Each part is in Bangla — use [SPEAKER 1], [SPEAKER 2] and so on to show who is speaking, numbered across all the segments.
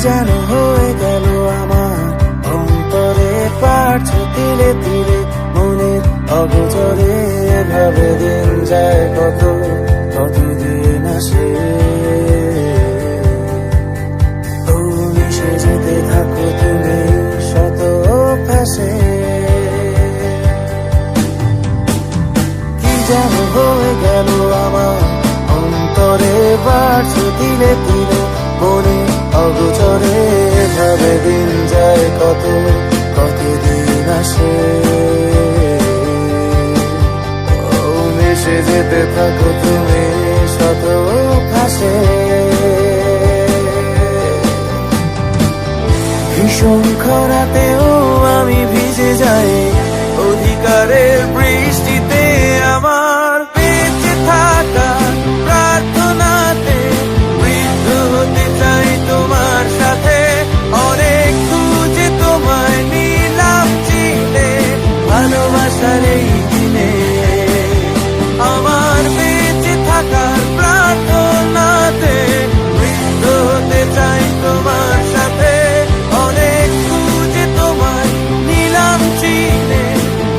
[SPEAKER 1] যেন হয়ে গেল আমার অন্তরে, পারছো তিলে তিলে মনের অগোচরে। এভাবে দিন যায় কত কতদিন আসে, মিশে যেতে থাকো তুমি শত অভ্যাসে। কি যেন হয়ে গেল আমার অন্তরে, বাড়ছো তিলে তিলে মনে অগোচরে। এভাবে দিন যায় কত কতদিন আসে, মিশে যেতে থাকো তুমি শত অভ্যাসে। ভীষণ খরাতেও আমি ভিজে যাই অধিকারের বৃষ্টিতে। আমার বেঁচে থাকা প্রার্থনাতে বৃদ্ধ হতে চাই তোমার সাথে। অনেক খুঁজে তোমায় নিলাম চিনে ভালোবাসার এই দিনে। আমার বেঁচে থাকার প্রার্থনাতে বৃদ্ধ হতে চাই তোমার সাথে। অনেক খুঁজে তোমায় নিলাম চিনে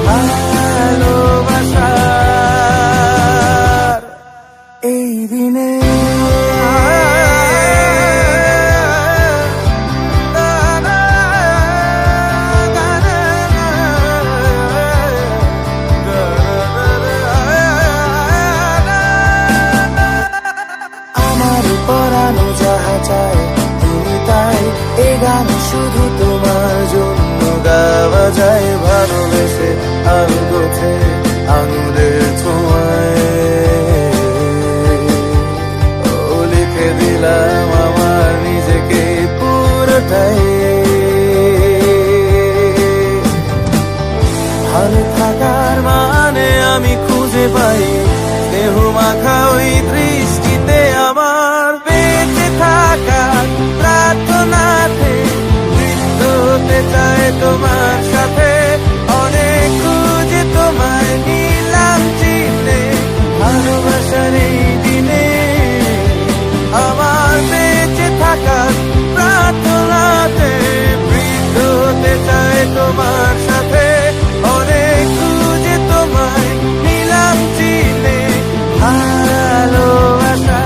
[SPEAKER 1] ভালোবাসার এই দিনে। আমার পরানো যাহা চায় তুমি তাই, এ গান শুধু তোমার জন্য গাওয়া যায়। ভালোবেসে আরো গোছে আঙুলের ছোঁয়ায়, লিখে দিলাম আমার নিজেকে পুরোটাই। ভালো থাকার মানে আমি খুঁজে পাই স্নেহ মাখা ওই দৃষ্টিতে। আমার বেঁচে থাকার প্রার্থনাতে বৃদ্ধ হতে চায় তোমার সাথে। অনেক খুঁজে তোমায় নিলাম চিনে ভালোবাসার এই দিনে। আমার বেঁচে থাকার প্রার্থনাতে বৃদ্ধ হতে চায় তোমার সাথে। অনেক খুঁজে তোমায় নিলাম চিনে ভালোবাসা।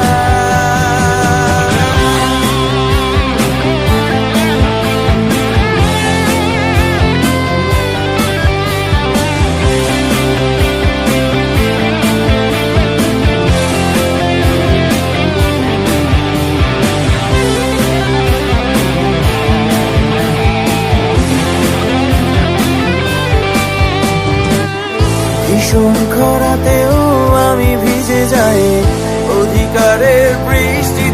[SPEAKER 1] ভীষণ খরাতেও আমি ভিজে যাই অধিকারের বৃষ্টি